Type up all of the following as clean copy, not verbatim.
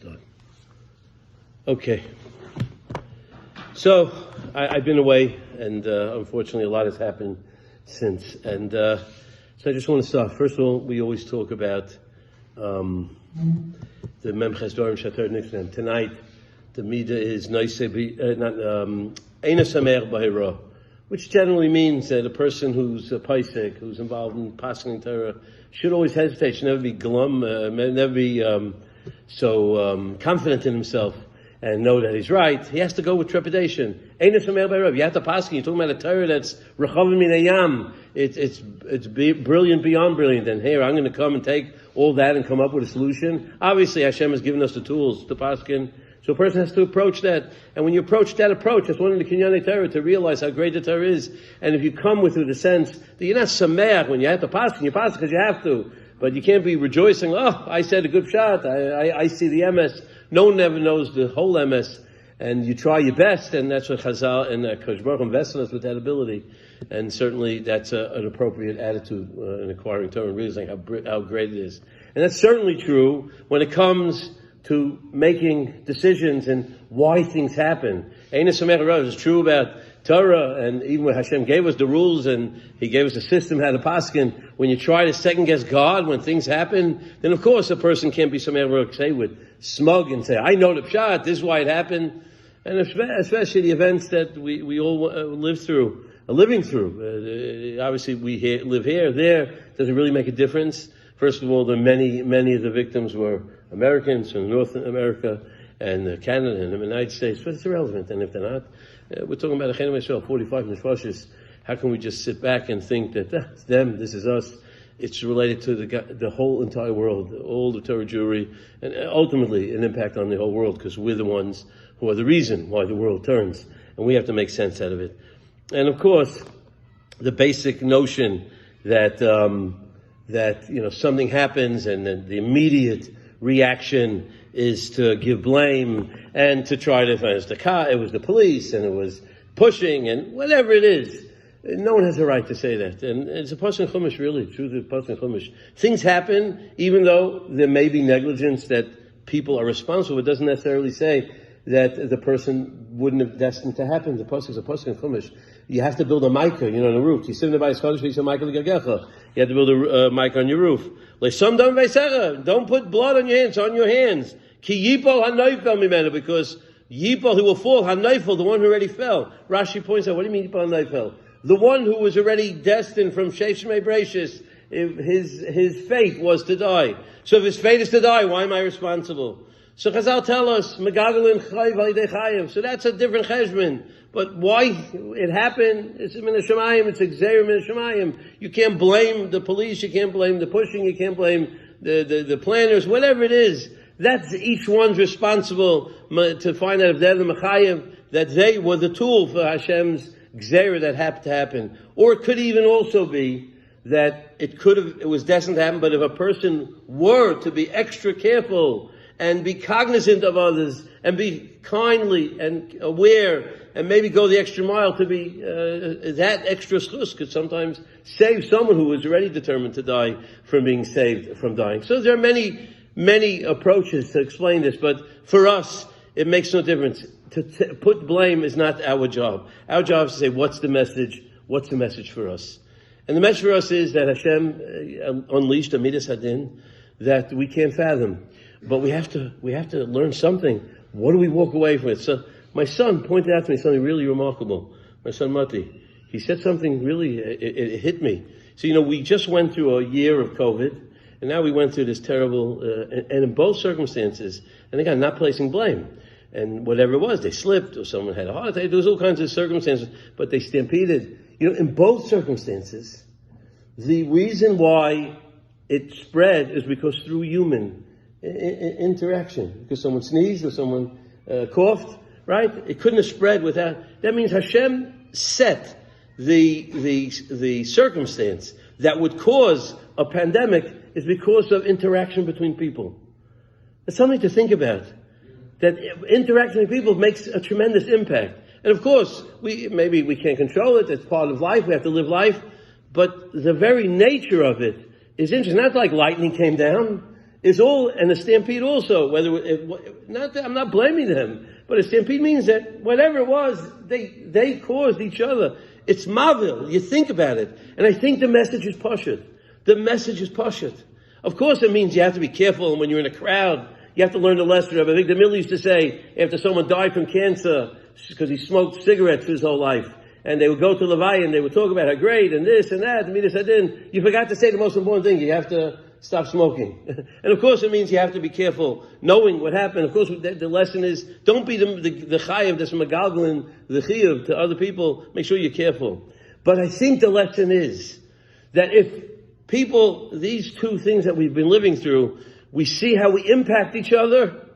start. Okay. So, I've been away, and unfortunately a lot has happened since. And so I just want to start. First of all, we always talk about the Memches Dorim Shatar Nifnem. Tonight, the Midah is Eina Samer Bahira, which generally means that a person who's a Paisek, who's involved in passing Torah, should always hesitate, should never be glum, never be so confident in himself and know that he's right. He has to go with trepidation. Eina Samer Bahira. You have to pass. You're talking about a Torah that's Rechavim Min Hayam. It's brilliant beyond brilliant. And here I'm going to come and take all that and come up with a solution. Obviously, Hashem has given us the tools to paskin. So a person has to approach that. And when you approach that approach, that's one of the Kinyanei Torah, to realize how great the Torah is. And if you come with it, the sense that you're not sameach when you have to pass, you pass because you have to. But you can't be rejoicing, oh, I said a good shot, I see the MS. No one ever knows the whole MS. And you try your best, and that's what Chazal and Kosh Baruch Hu invested us with that ability. And certainly that's an appropriate attitude in acquiring Torah and realizing how great it is. And that's certainly true when it comes to making decisions and why things happen. Eina Samer Bahira is true about Torah, and even when Hashem gave us the rules and He gave us a system how to paskin. When you try to second guess God when things happen, then of course a person can't be Samer Bahira, say with smug and say, I know the pshat, this is why it happened. And especially the events that we all are living through. Obviously we live here, there, doesn't really make a difference. First of all, many of the victims were Americans from North America and Canada and the United States, but it's irrelevant. And if they're not, we're talking about a Chenem Yisrael, 45 nefashos. How can we just sit back and think that that's them, this is us? It's related to the whole entire world, all the Torah Jewry, and ultimately an impact on the whole world, because we're the ones who are the reason why the world turns, and we have to make sense out of it. And of course, the basic notion that something happens and then the immediate reaction is to give blame and to try to find it was the police and it was pushing and whatever it is. No one has a right to say that. And it's a pasuk in Chumash, really, truth of pasuk in Chumash. Things happen, even though there may be negligence that people are responsible. It doesn't necessarily say that the person wouldn't have destined to happen. The pasuk is a pasuk in Chumash. You have to build a mica, on the roof. You sit in the Bayis Kodesh, you have to build a mica on your roof. Don't put blood on your hands, on your hands. Ki yipol hanoifel mimenu, because yipol, who will fall, hanoifel, the one who already fell. Rashi points out, what do you mean yipol hanoifel? The one who was already destined from Sheshmei Breishis, his fate was to die. So if his fate is to die, why am I responsible? So Chazal tell us, Megagalin chayv alidei chayim. So that's a different cheshbon. But why it happened, it's min hashamayim, it's exer min hashamayim. You can't blame the police, you can't blame the pushing, you can't blame the planners, whatever it is. That's each one's responsible to find out if they're the mechayev, that they were the tool for Hashem's gzera that happened to happen. Or it could even also be that it was destined to happen, but if a person were to be extra careful and be cognizant of others and be kindly and aware and maybe go the extra mile to be that extra schus could sometimes save someone who was already determined to die from being saved from dying. So there are many approaches to explain this, but for us it makes no difference. To put blame is not our job. Our job is to say, what's the message? What's the message for us? And the message for us is that Hashem unleashed a midas hadin that we can't fathom. But we have to learn something. What do we walk away with? So my son pointed out to me something really remarkable. My son Mati, he said something really, it hit me. So we just went through a year of COVID, and now we went through this terrible, and in both circumstances, and again, not placing blame. And whatever it was, they slipped, or someone had a heart attack, there was all kinds of circumstances, but they stampeded. In both circumstances, the reason why it spread is because through human interaction, because someone sneezed or someone coughed, right? It couldn't have spread without. That means Hashem set the circumstance that would cause a pandemic is because of interaction between people. It's something to think about. That interaction with people makes a tremendous impact. And of course, we can't control it. It's part of life. We have to live life. But the very nature of it is interesting. Not like lightning came down. is all, and a stampede also, I'm not blaming them, but a stampede means that whatever it was, they caused each other. It's mavil. You think about it. And I think the message is pashut. The message is pashut. Of course it means you have to be careful, and when you're in a crowd, you have to learn the lesson. I think the Mill used to say, after someone died from cancer, because he smoked cigarettes his whole life, and they would go to Levi and they would talk about how great and this and that, and Midas, you forgot to say the most important thing. You have to stop smoking. And of course it means you have to be careful, knowing what happened. Of course the lesson is, don't be the chayiv that's megalgalin, the chayiv to other people. Make sure you're careful. But I think the lesson is that if people, these two things that we've been living through, we see how we impact each other.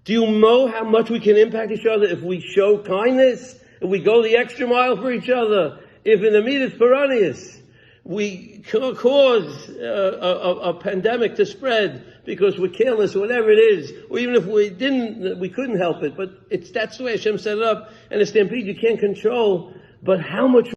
Do you know how much we can impact each other if we show kindness? If we go the extra mile for each other? If in the midas peranius we cause a pandemic to spread because we're careless or whatever it is, or even if we couldn't help it, but that's the way Hashem set it up. And a stampede you can't control, but how much